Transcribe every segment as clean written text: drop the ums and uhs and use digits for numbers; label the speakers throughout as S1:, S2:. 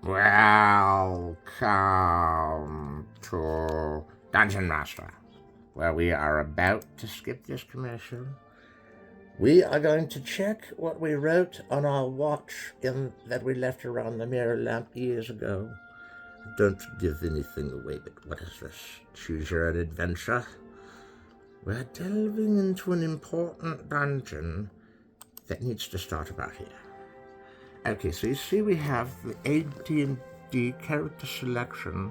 S1: Welcome to Dungeon Master, where we are about to skip this commercial. We are going to check what we wrote on our watch that we left around the mirror lamp years ago. Don't give anything away, but what is this? Choose your own adventure. We're delving into an important dungeon that needs to start about here. Okay, so you see we have the AD&D character selection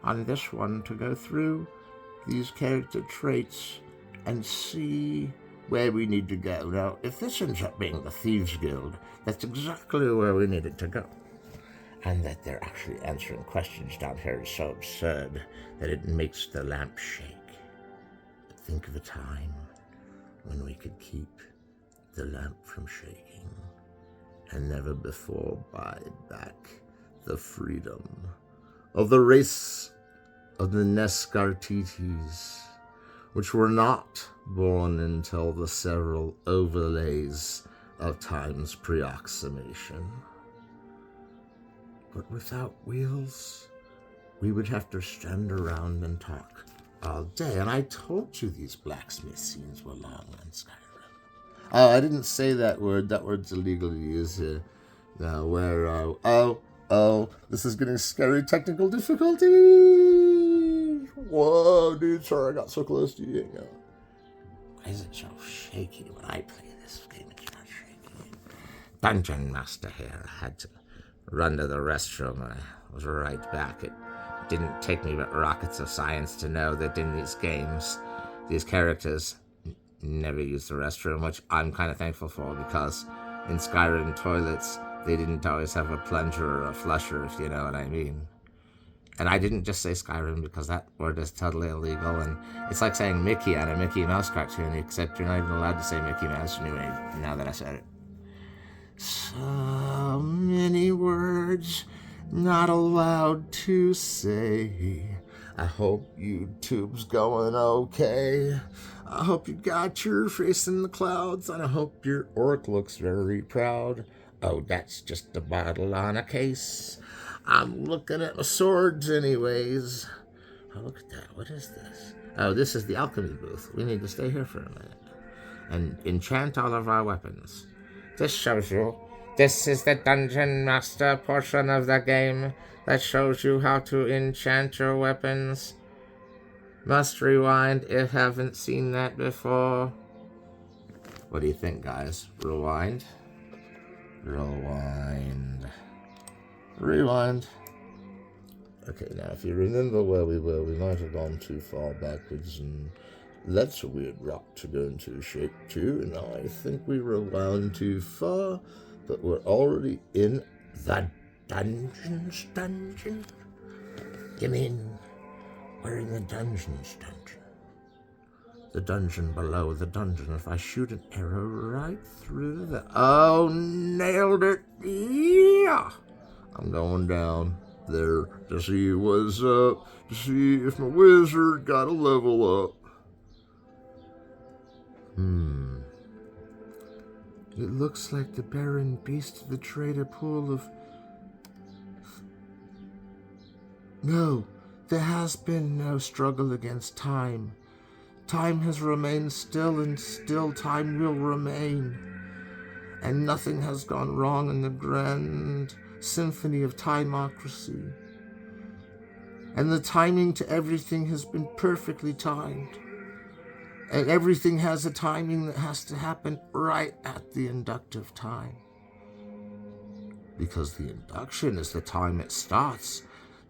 S1: on this one to go through these character traits and see where we need to go. Now, if this ends up being the Thieves Guild, that's exactly where we need it to go. And that they're actually answering questions down here is so absurd that it makes the lamp shake. But think of a time when we could keep the lamp from shaking and never before buy back the freedom of the race of the Nescartites, which were not born until the several overlays of time's preoximation. But without wheels, we would have to stand around and talk all day. And I told you these blacksmith scenes were long on Skyrim. Oh, I didn't say that word. That word's illegal to use here. Now, where are... Oh, this is getting scary technical difficulties. Whoa, dude, sorry I got so close to you. Why is it so shaky when I play this game? It's not shaky. Dungeon Master here. I had to run to the restroom. I was right back. It didn't take me but rockets of science to know that in these games, these characters never use the restroom, which I'm kind of thankful for, because in Skyrim toilets, they didn't always have a plunger or a flusher, if you know what I mean. And I didn't just say Skyrim because that word is totally illegal, and it's like saying Mickey on a Mickey Mouse cartoon, except you're not even allowed to say Mickey Mouse anyway, now that I said it. So many words not allowed to say. I hope YouTube's going okay. I hope you got your face in the clouds, and I hope your orc looks very proud. Oh, that's just a bottle on a case. I'm looking at my swords anyways. Oh, look at that. What is this? Oh, this is the alchemy booth. We need to stay here for a minute and enchant all of our weapons. This shows you. This is the Dungeon Master portion of the game that shows you how to enchant your weapons. Must rewind if you haven't seen that before. What do you think, guys? Rewind? Rewind. Rewind. Okay, now if you remember where we were, we might have gone too far backwards, and that's a weird rock to go into shape too, and I think we rewound too far, but we're already in the dungeon's dungeon. You mean we're in the dungeon's dungeon? The dungeon below the dungeon. If I shoot an arrow right through the... Oh, nailed it! Yeah! I'm going down there to see what's up, to see if my wizard got a level up. It looks like the barren beast of the trader pool of... No, there has been no struggle against time. Time has remained still, and still time will remain. And nothing has gone wrong in the grand symphony of timocracy. And the timing to everything has been perfectly timed. And everything has a timing that has to happen right at the inductive time. Because the induction is the time it starts.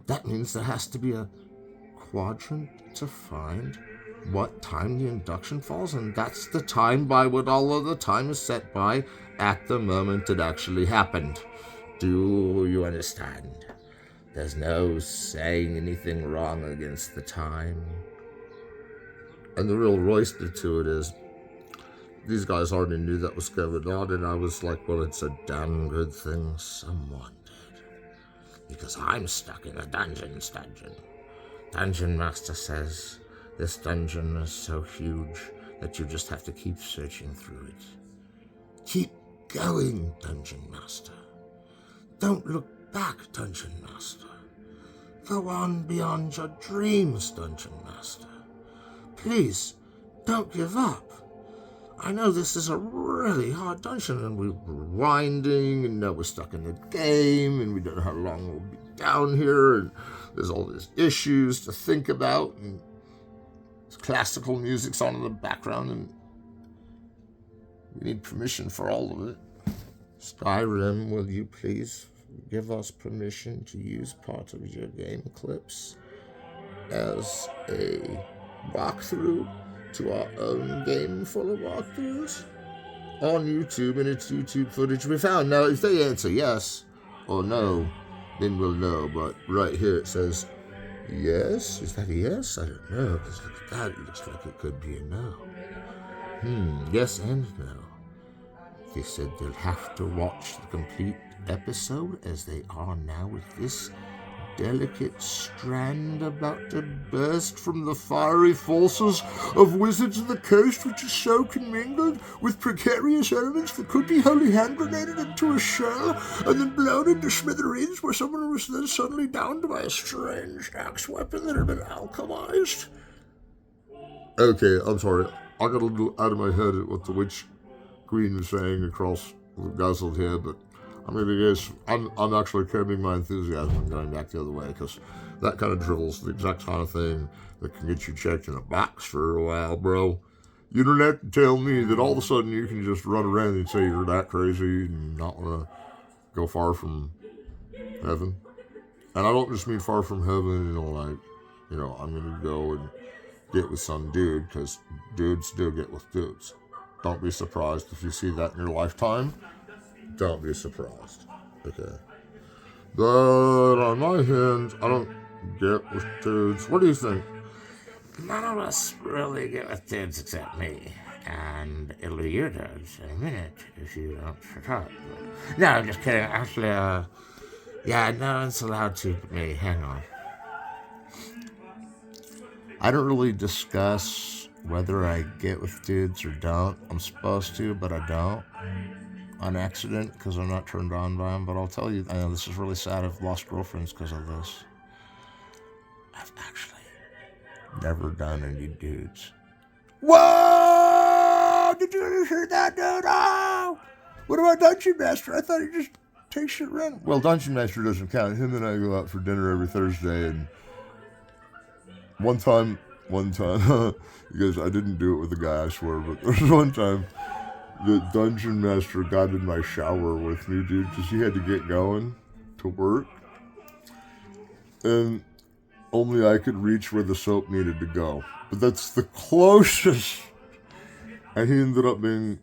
S1: That means there has to be a quadrant to find what time the induction falls, and that's the time by what all of the time is set by at the moment it actually happened. Do you understand? There's no saying anything wrong against the time. And the real roister to it is, these guys already knew that was going on, and I was like, well, it's a damn good thing someone did. Because I'm stuck in a dungeon's dungeon. Dungeon Master says this dungeon is so huge that you just have to keep searching through it. Keep going, Dungeon Master. Don't look back, Dungeon Master. Go on beyond your dreams, Dungeon Master. Please, don't give up. I know this is a really hard dungeon, and we're winding, and now we're stuck in the game, and we don't know how long we'll be down here, and there's all these issues to think about, and classical music's on in the background, and we need permission for all of it. Skyrim, will you please give us permission to use part of your game clips as a walkthrough to our own game full of walkthroughs on YouTube, and it's YouTube footage we found. Now, if they answer yes or no, then we'll know. But right here it says yes. Is that a yes? I don't know, because look at that. It looks like it could be a no. Yes and no. They said they'll have to watch the complete episode as they are now with this delicate strand about to burst from the fiery forces of Wizards of the Coast, which is so commingled with precarious elements that could be wholly hand grenaded into a shell and then blown into smithereens, where someone was then suddenly downed by a strange axe weapon that had been alchemized. Okay, I'm sorry. I got a little out of my head at what the Witch Queen was saying across the guzzled here, but I'm actually curbing my enthusiasm and going back the other way, because that kind of drivel's the exact kind of thing that can get you checked in a box for a while, bro. You don't have to tell me that all of a sudden you can just run around and say you're that crazy and not want to go far from heaven. And I don't just mean far from heaven, I'm going to go and get with some dude, because dudes do get with dudes. Don't be surprised if you see that in your lifetime. Don't be surprised. Okay. But on my hand, I don't get with dudes. What do you think? None of us really get with dudes except me. And it'll be your dudes in a minute if you don't shut up. No, I'm just kidding. Actually, no one's allowed to but me. Hang on. I don't really discuss whether I get with dudes or don't. I'm supposed to, but I don't. On accident, because I'm not turned on by them. But I'll tell you, I know this is really sad. I've lost girlfriends because of this. I've actually never done any dudes. Whoa! Did you hear that, dude? Oh! What about Dungeon Master? I thought he just takes shit random. Well, Dungeon Master doesn't count. Him and I go out for dinner every Thursday, and one time, because I didn't do it with a guy, I swear, but there was one time the Dungeon Master got in my shower with me, dude, because he had to get going to work. And only I could reach where the soap needed to go. But that's the closest. And he ended up being,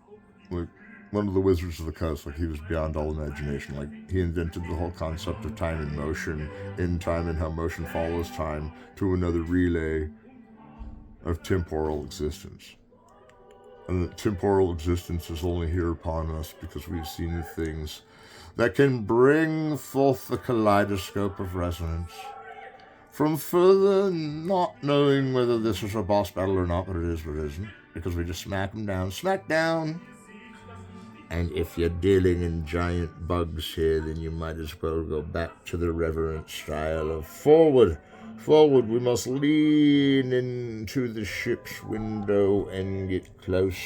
S1: like, one of the Wizards of the Coast. Like, he was beyond all imagination. Like, he invented the whole concept of time and motion, in time and how motion follows time, to another relay of temporal existence. And that temporal existence is only here upon us because we've seen things that can bring forth the kaleidoscope of resonance. From further not knowing whether this is a boss battle or not, but it is or it isn't, because we just smack them down. Smack down! And if you're dealing in giant bugs here, then you might as well go back to the reverent style of forward. Forward, we must lean into the ship's window and get close.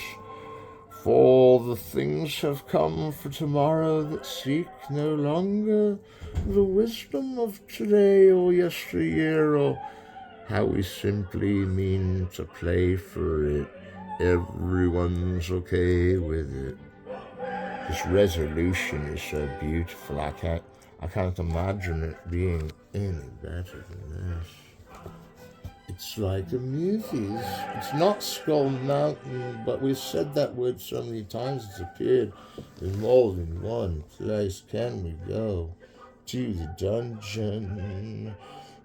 S1: For the things have come for tomorrow that seek no longer the wisdom of today or yesteryear, or how we simply mean to play for it. Everyone's okay with it. This resolution is so beautiful. I can't imagine it being any better than this. It's like a movie. It's not Skull Mountain, but we've said that word so many times it's appeared in more than one place. Can we go to the dungeon?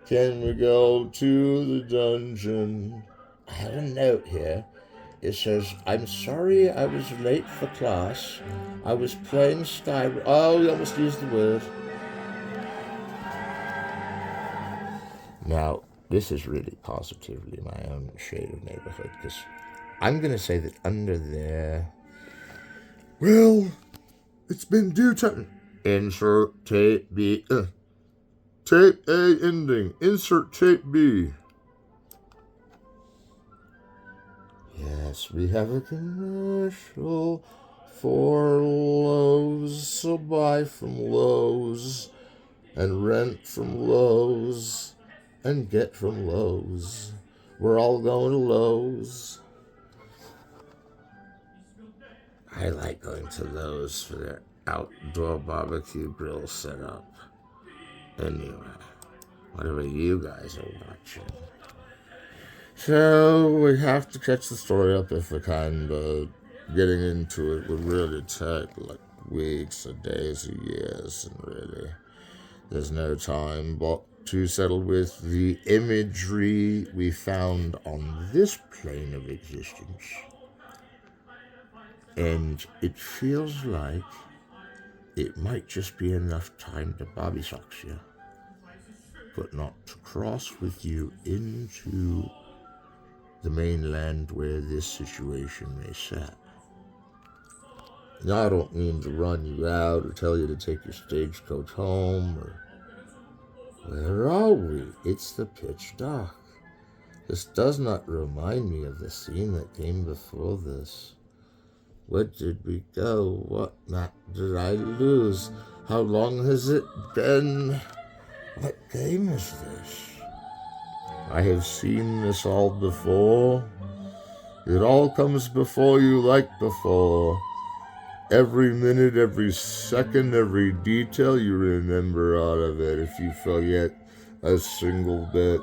S1: Can we go to the dungeon? I have a note here. It says, I'm sorry I was late for class. I was playing Skyrim. Oh, we almost used the word. Now, this is really positively my own shade of neighborhood, because I'm going to say that under there, well, it's been due time. Insert tape B. Tape A ending. Insert tape B. Yes, we have a commercial for Lowe's. So buy from Lowe's and rent from Lowe's and get from Lowe's. We're all going to Lowe's. I like going to Lowe's for their outdoor barbecue grill setup. Anyway, whatever you guys are watching. So we have to catch the story up if we can, but getting into it would really take like weeks or days or years, and really there's no time but to settle with the imagery we found on this plane of existence. And it feels like it might just be enough time to bobby socks you, but not to cross with you into the mainland where this situation may set. Now, I don't mean to run you out or tell you to take your stagecoach home, or where are we? It's the pitch dark. This does not remind me of the scene that came before this. Where did we go? What map did I lose? How long has it been? What game is this? I have seen this all before. It all comes before you like before. Every minute, every second, every detail you remember out of it. If you forget a single bit,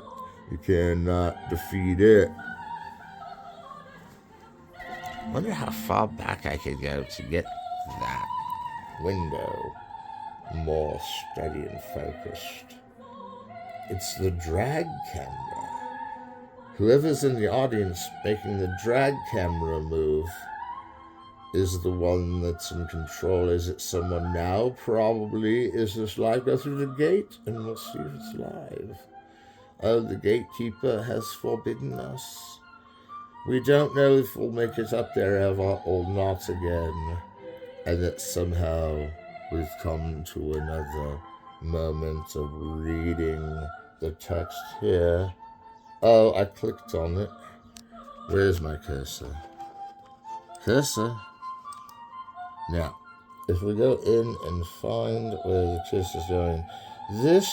S1: you cannot defeat it. I wonder how far back I could go to get that window more steady and focused. It's the drag camera. Whoever's in the audience making the drag camera move is the one that's in control. Is it someone now? Probably. Is this live? Go through the gate and we'll see if it's live. Oh, the gatekeeper has forbidden us. We don't know if we'll make it up there ever or not again. And that somehow we've come to another moment of reading the text here. Oh, I clicked on it. Where's my cursor? Cursor? Now, if we go in and find where the cursor's going, this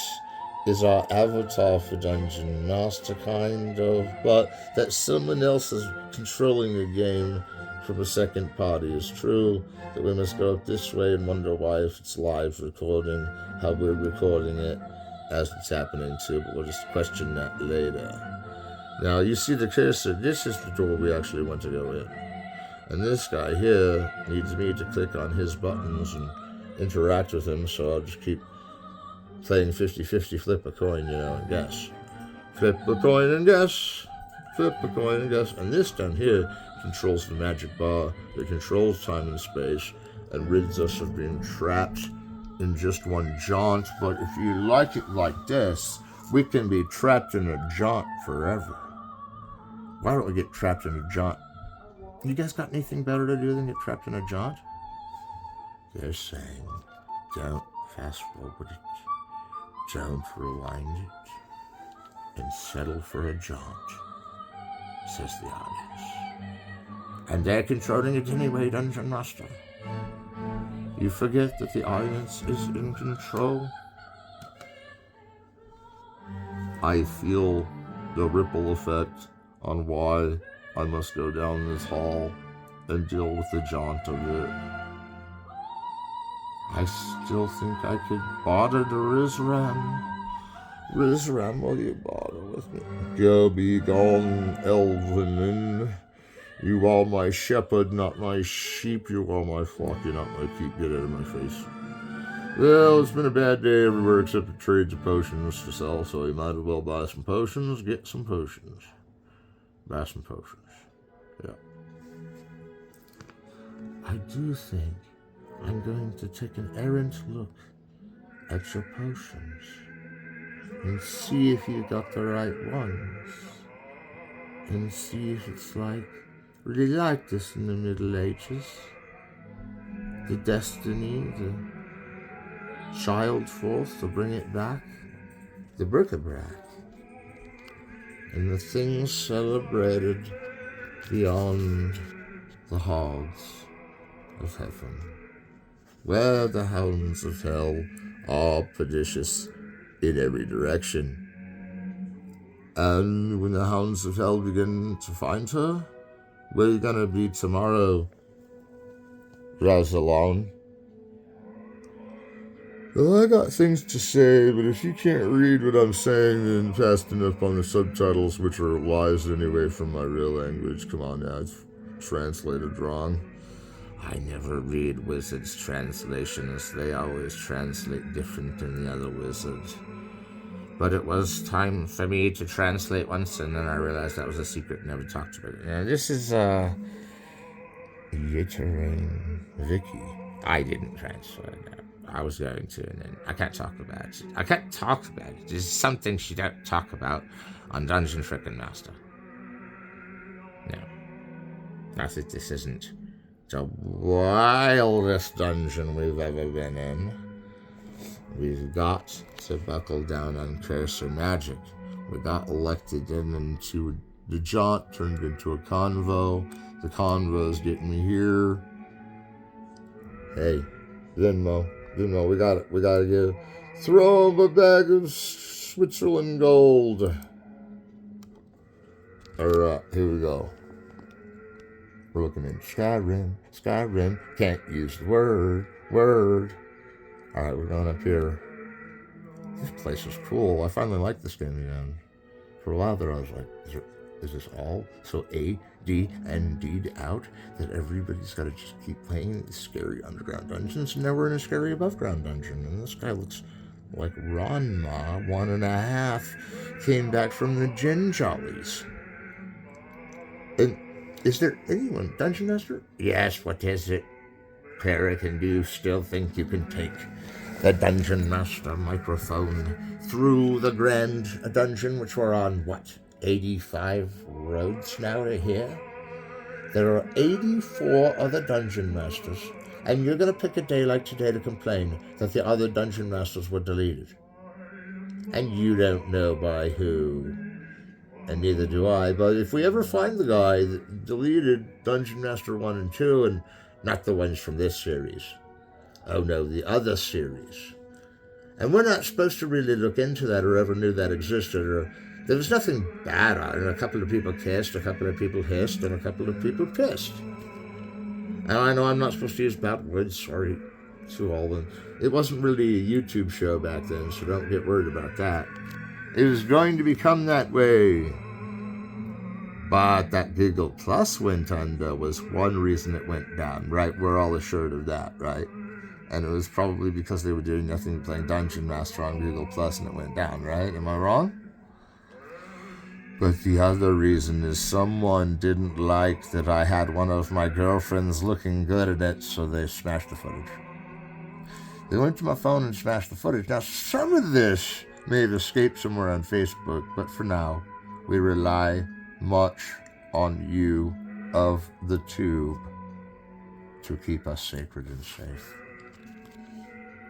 S1: is our avatar for Dungeon Master, kind of, but that someone else is controlling the game from a second party is true, that we must go up this way and wonder why, if it's live recording, how we're recording it as it's happening too, but we'll just question that later. Now, you see the cursor, this is the door we actually want to go in. And this guy here needs me to click on his buttons and interact with him, so I'll just keep playing 50-50, flip a coin, and guess. Flip a coin and guess. Flip a coin and guess. And this down here controls the magic bar that controls time and space and rids us of being trapped in just one jaunt. But if you like it like this, we can be trapped in a jaunt forever. Why don't we get trapped in a jaunt? You guys got anything better to do than get trapped in a jaunt? They're saying, don't fast forward it. Don't rewind it, and settle for a jaunt, says the audience. And they're controlling it anyway, Dungeon Master. You forget that the audience is in control? I feel the ripple effect on why I must go down this hall and deal with the jaunt of it. I still think I could barter the Rizram. Rizram, will you barter with me? Go be gone, Elvenin. You are my shepherd, not my sheep. You are my flock, you're not my keep. Get out of my face. Well, it's been a bad day everywhere except for trades of potions to sell, so you might as well buy some potions, get some potions. Buy some potions. Yeah. I do think I'm going to take an errant look at your potions and see if you got the right ones, and see if it's really like this in the Middle Ages. The destiny, child forth to bring it back, the bric-a-brac, and the things celebrated beyond the halls of heaven, where the hounds of hell are pernicious in every direction. And when the hounds of hell begin to find her, where you gonna be tomorrow, Rosalind? Well, I got things to say, but if you can't read what I'm saying then fast enough on the subtitles, which are lies anyway from my real language, come on now, it's translated wrong. I never read wizards' translations. They always translate different than the other wizards. But it was time for me to translate once, and then I realized that was a secret and never talked about it. And this is, Yittering Vicky. I didn't translate it. I was going to, and then I can't talk about it. I can't talk about it. There's something she don't talk about on Dungeon Frickin' Master. No. I think this isn't the wildest dungeon we've ever been in. We've got to buckle down on cursor magic. We got elected into the jaunt, turned into a convo. The convo's getting me here. Hey, Venmo, we gotta give. Throw him a bag of Switzerland gold. Alright, here we go. We're looking in Skyrim, can't use the word. Alright, we're going up here. This place is cool. I finally like this game again. For a while there I was like, is this all so AD and D'd out that everybody's got to just keep playing these scary underground dungeons? And now we're in a scary above ground dungeon. And this guy looks like Ranma, 1.5, came back from the Gin Jollies. And is there anyone, Dungeon Master? Yes, what is it? Cleric, and do you still think you can take the Dungeon Master microphone through the Grand Dungeon, which we're on, 85 roads now to here? There are 84 other Dungeon Masters, and you're going to pick a day like today to complain that the other Dungeon Masters were deleted. And you don't know by who, and neither do I, but if we ever find the guy that deleted Dungeon Master 1 and 2, and not the ones from this series. Oh no, the other series. And we're not supposed to really look into that or ever knew that existed. Or there was nothing bad on it. A couple of people kissed, a couple of people hissed, and a couple of people pissed. And I know I'm not supposed to use bad words, sorry to all of them. It wasn't really a YouTube show back then, so don't get worried about that. It was going to become that way. But that Google Plus went under was one reason it went down, right? We're all assured of that, right? And it was probably because they were doing nothing but playing Dungeon Master on Google Plus and it went down, right? Am I wrong? But the other reason is someone didn't like that I had one of my girlfriends looking good at it, so they smashed the footage. They went to my phone and smashed the footage. Now, some of this may have escaped somewhere on Facebook, but for now, we rely much on you of the tube to keep us sacred and safe.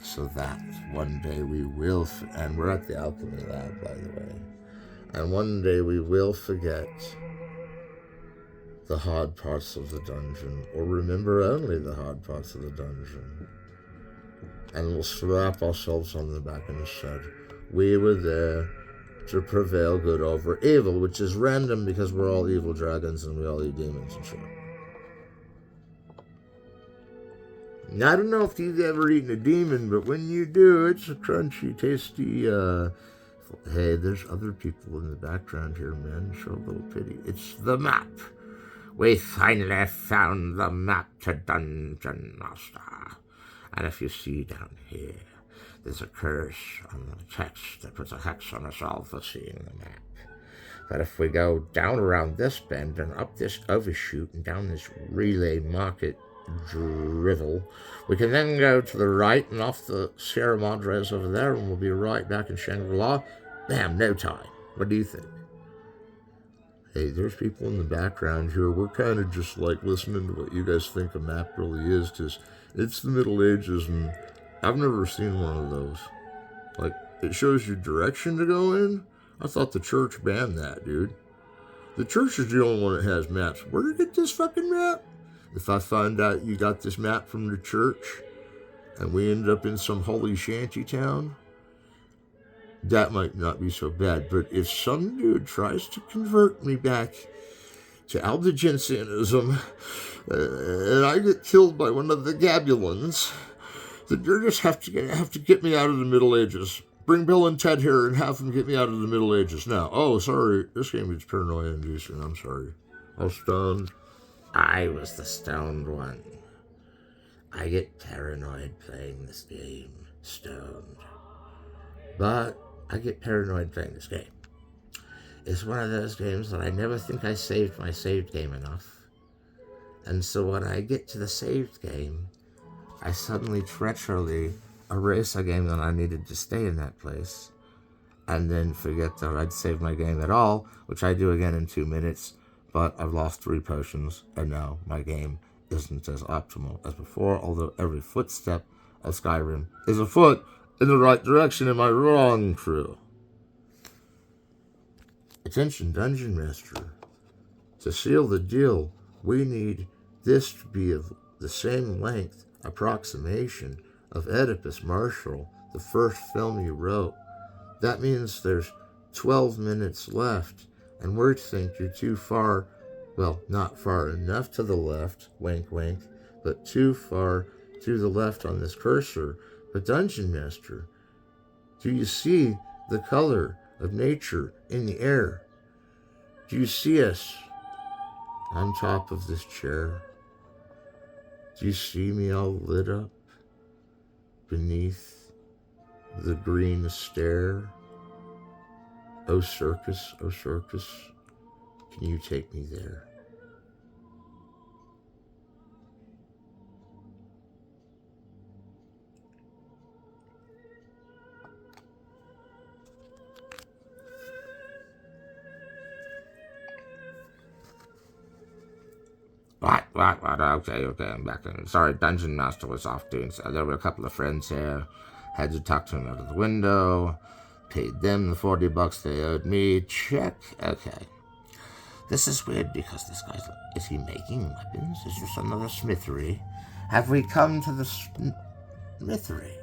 S1: So that one day we will, and we're at the Alchemy Lab, by the way, and one day we will forget the hard parts of the dungeon, or remember only the hard parts of the dungeon, and we'll slap ourselves on the back and said, we were there to prevail good over evil, which is random because we're all evil dragons and we all eat demons and shit. Now, I don't know if you've ever eaten a demon, but when you do, it's a crunchy, tasty, hey, there's other people in the background here, man. Show a little pity. It's the map. We finally found the map to Dungeon Master. And if you see down here, there's a curse on the text that puts a hex on us all for seeing the map. But if we go down around this bend and up this overshoot and down this relay market drivel, we can then go to the right and off the Sierra Madres over there, and we'll be right back in Shangri-La. Damn, no time. What do you think? Hey, there's people in the background here. We're kind of just like listening to what you guys think a map really is, because it's the Middle Ages, and
S2: I've never seen one of those. Like, it shows you direction to go in? I thought the church banned that, dude. The church is the only one that has maps. Where did you get this fucking map? If I find out you got this map from the church and we end up in some holy shanty town, that might not be so bad. But if some dude tries to convert me back to Albigensianism and I get killed by one of the Gabulons, then you're just have to get me out of the Middle Ages. Bring Bill and Ted here and have them get me out of the Middle Ages now. Oh, sorry, this game is paranoia inducing. I'm sorry. I was stoned.
S1: I was the stoned one. I get paranoid playing this game, stoned. But I get paranoid playing this game. It's one of those games that I never think I saved my saved game enough. And so when I get to the saved game, I suddenly treacherously erase a game that I needed to stay in that place, and then forget that I'd saved my game at all, which I do again in 2 minutes, but I've lost 3 potions, and now my game isn't as optimal as before, although every footstep of Skyrim is a foot in the right direction. Am I wrong, crew? Attention, Dungeon Master. To seal the deal, we need this to be of the same length approximation of Oedipus Martial, the first film you wrote. That means there's 12 minutes left, and we think you're too far, well, not far enough to the left, wink wink, but too far to the left on this cursor. But Dungeon Master, do you see the color of nature in the air? Do you see us on top of this chair? Do you see me all lit up beneath the green stair? Oh circus, can you take me there?
S2: What? Okay, I'm back in. Sorry, Dungeon Master was off doing so. There were a couple of friends here. Had to talk to him out of the window. Paid them the $40 they owed me. Check. Okay. This is weird because this guy's like, is he making weapons? Is this another smithery? Have we come to the smithery?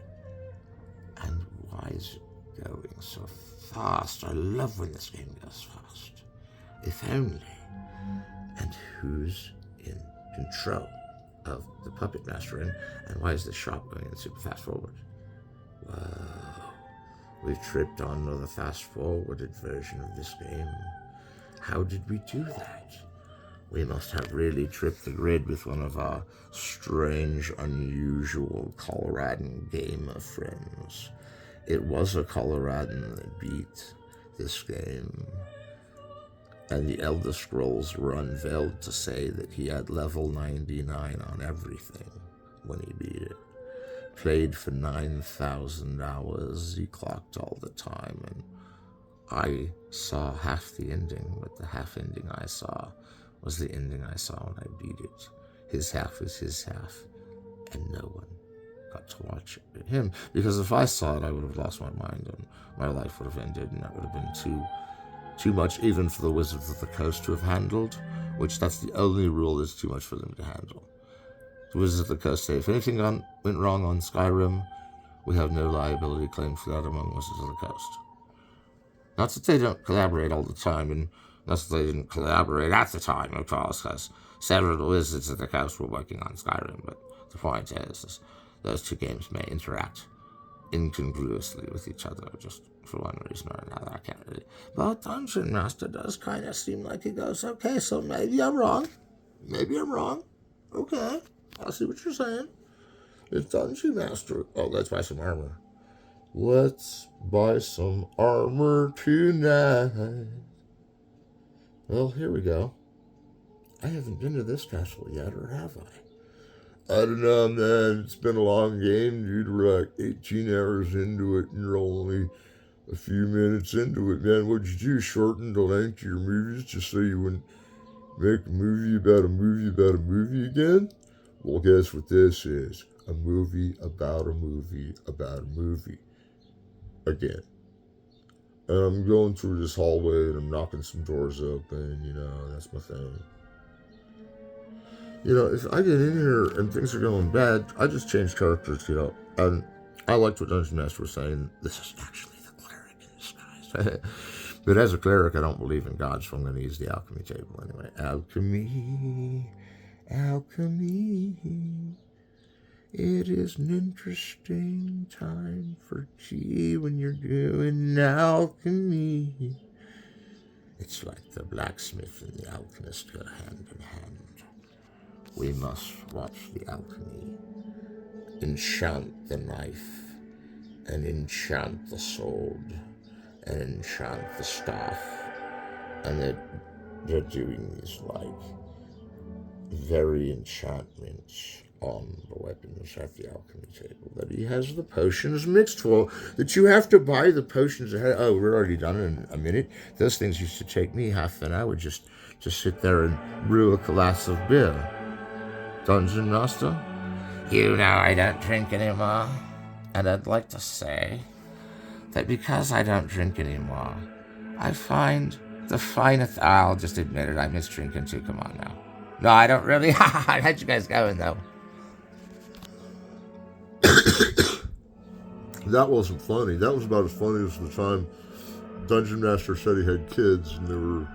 S2: And why is it going so fast? I love when this game goes fast. If only. And who's in control of the puppet master, and why is the shop going in super fast forward? Whoa, we've tripped onto the fast forwarded version of this game. How did we do that? We must have really tripped the grid with one of our strange, unusual Coloradan gamer friends. It was a Coloradan that beat this game. And the Elder Scrolls were unveiled to say that he had level 99 on everything when he beat it. Played for 9,000 hours, he clocked all the time, and I saw half the ending, but the half ending I saw was the ending I saw when I beat it. His half is his half, and no one got to watch him, because if I saw it, I would have lost my mind, and my life would have ended, and that would have been too much even for the Wizards of the Coast to have handled, which that's the only rule that's too much for them to handle. The Wizards of the Coast say if anything went wrong on Skyrim, we have no liability claim for that among Wizards of the Coast. Not that they don't collaborate all the time, and not that they didn't collaborate at the time, of course, because several Wizards of the Coast were working on Skyrim, but the point is those two games may interact incongruously with each other, just for one reason or another. I can't really. But Dungeon Master does kind of seem like he goes, okay, so maybe I'm wrong. Okay, I see what you're saying. It's Dungeon Master. Oh, let's buy some armor. Let's buy some armor tonight. Well, here we go. I haven't been to this castle yet, or have I? I don't know, man. It's been a long game, dude. We're like 18 hours into it, and you're only a few minutes into it, man. What'd you do? Shorten the length of your movies just so you wouldn't make a movie about a movie about a movie again? Well, guess what this is?
S3: a movie about a movie about a movie again. And I'm going through this hallway and I'm knocking some doors open, that's my thing. If I get in here and things are going bad, I just change characters, And I liked what Dungeon Master was saying. This is actually the cleric in disguise. But as a cleric, I don't believe in God, so I'm going to use the alchemy table anyway. Alchemy, alchemy. It is an interesting time for tea when you're doing alchemy. It's like the blacksmith and the alchemist go hand in hand. We must watch the alchemy enchant the knife and enchant the sword and enchant the staff. And they're doing these very enchantments on the weapons at the alchemy table that he has the potions mixed for, that you have to buy the potions ahead. Oh, we're already done in a minute. Those things used to take me half an hour just to sit there and brew a glass of beer. Dungeon Master?
S1: I don't drink anymore. And I'd like to say that because I don't drink anymore, I find the finest... I'll just admit it, I miss drinking too, come on now. No, I don't really. How'd you guys going, though?
S3: That wasn't funny. That was about as funny as the time Dungeon Master said he had kids and they were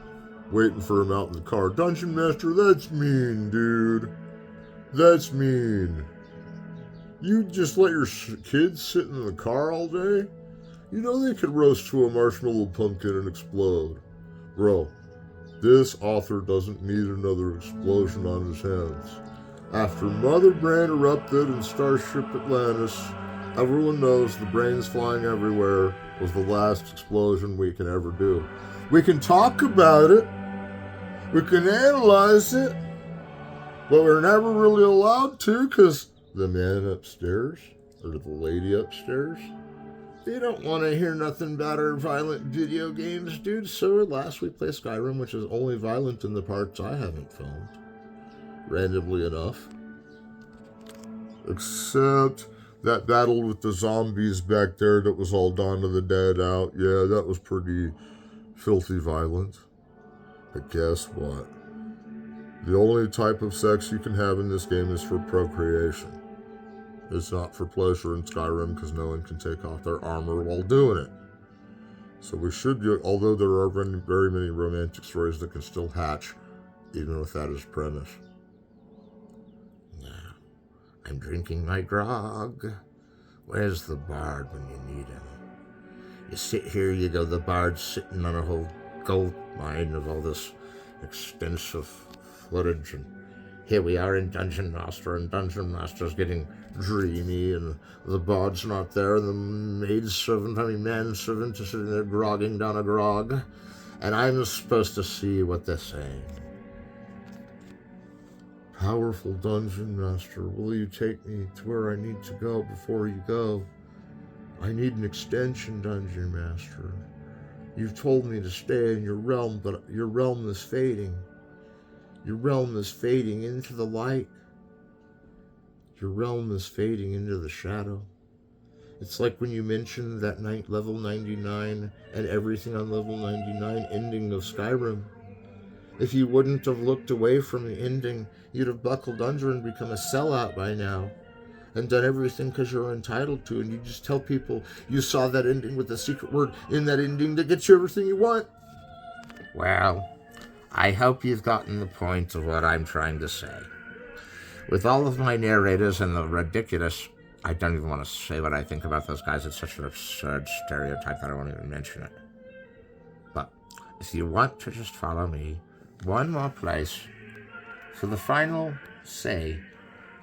S3: waiting for him out in the car. Dungeon Master, that's mean, dude. That's mean. You just let your kids sit in the car all day? They could roast to a marshmallow pumpkin and explode. Bro, this author doesn't need another explosion on his hands. After Mother Brain erupted in Starship Atlantis, everyone knows the brains flying everywhere was the last explosion we can ever do. We can talk about it. We can analyze it. But we're never really allowed to because the man upstairs or the lady upstairs, they don't want to hear nothing about our violent video games, dude. So at last we play Skyrim, which is only violent in the parts I haven't filmed. Randomly enough. Except that battle with the zombies back there that was all Dawn of the Dead out. Yeah, that was pretty filthy violent. But guess what? The only type of sex you can have in this game is for procreation. It's not for pleasure in Skyrim because no one can take off their armor while doing it. So we should do, although there are very many romantic stories that can still hatch, even with that as premise.
S1: Now, I'm drinking my grog. Where's the bard when you need him? You sit here, you go, the bard's sitting on a whole gold mine of all this extensive footage, and here we are in Dungeon Master, and Dungeon Master's getting dreamy, and the bard's not there, and the manservant is sitting there grogging down a grog, and I'm supposed to see what they're saying.
S3: Powerful Dungeon Master, will you take me to where I need to go before you go? I need an extension, Dungeon Master. You've told me to stay in your realm, but your realm is fading. Your realm is fading into the light. Your realm is fading into the shadow. It's like when you mentioned that level 99 and everything on level 99 ending of Skyrim. If you wouldn't have looked away from the ending, you'd have buckled under and become a sellout by now. And done everything because you're entitled to, and you just tell people you saw that ending with the secret word in that ending that gets you everything you want.
S1: Well, I hope you've gotten the point of what I'm trying to say. With all of my narrators and the ridiculous... I don't even want to say what I think about those guys. It's such an absurd stereotype that I won't even mention it. But if you want to just follow me one more place for the final say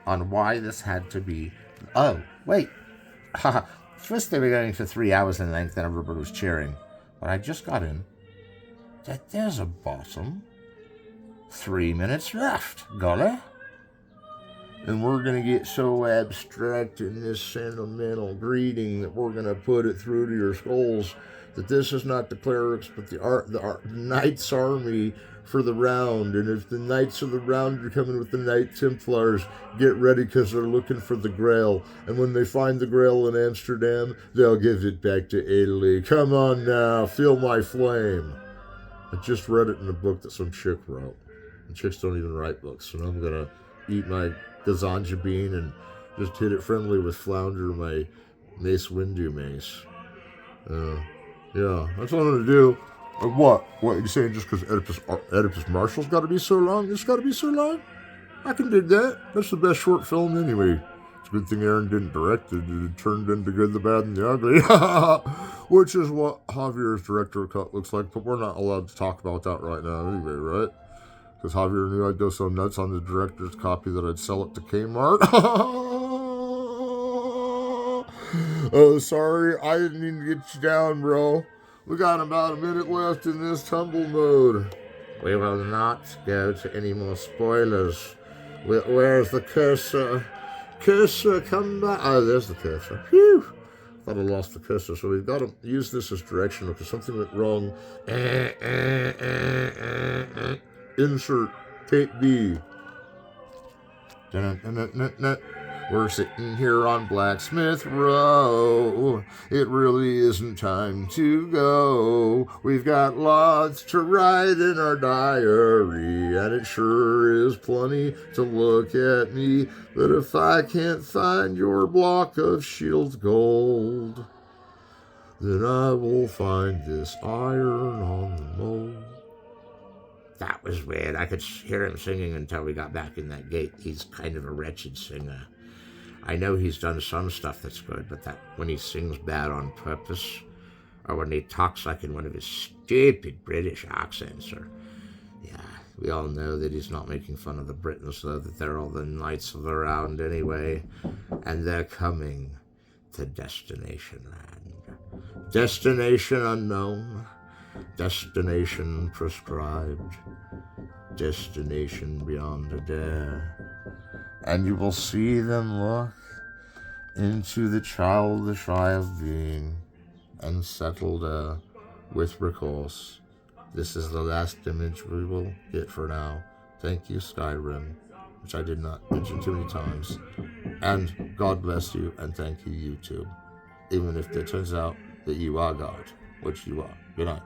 S1: on why this had to be... Oh, wait. First they were going for 3 hours in length and everybody was cheering. But I just got in that there's a bottom. 3 minutes left, golly. And we're going to get so abstract in this sentimental greeting that we're going to put it through to your skulls that this is not the clerics, but the Knights Army for the round. And if the Knights of the Round are coming with the Knight Templars, get ready because they're looking for the Grail. And when they find the Grail in Amsterdam, they'll give it back to Italy. Come on now, feel my flame. I just read it in a book that some chick wrote. And chicks don't even write books. And I'm going to eat my gazanja bean and just hit it friendly with flounder, my Mace Windu mace. Yeah, that's what I'm going to do. What? What, you saying just because Oedipus Marshall's got to be so long? It's got to be so long? I can dig that. That's the best short film anyway. It's a good thing Aaron didn't direct it. It turned into Good, the Bad, and the Ugly. Which is what Javier's director cut looks like. But we're not allowed to talk about that right now anyway, right? Because Javier knew I'd go so nuts on the director's copy that I'd sell it to Kmart. Oh, sorry. I didn't mean to get you down, bro. We got about a minute left in this tumble mode.
S2: We will not go to any more spoilers. Where's the cursor? Cursor, come back. Oh, there's the cursor. Phew. Thought I lost the cursor, so we've got to use this as direction because something went wrong. Insert tape B. Dun-dun-dun-dun-dun. We're sitting here on Blacksmith Row. It really isn't time to go. We've got lots to write in our diary, and it sure is plenty to look at me. But if I can't find your block of shield gold, then I will find this iron on the mold.
S1: That was weird. I could hear him singing until we got back in that gate. He's kind of a wretched singer. I know he's done some stuff that's good, but that when he sings bad on purpose, or when he talks like in one of his stupid British accents, or yeah, we all know that he's not making fun of the Britons, though, that they're all the Knights of the Round anyway, and they're coming to Destination Land. Destination unknown, destination prescribed, destination beyond a dare. And you will see them look into the childish eye of being and settle there with recourse. This is the last image we will get for now. Thank you, Skyrim, which I did not mention too many times. And God bless you, and thank you, YouTube. Even if it turns out that you are God, which you are. Good night.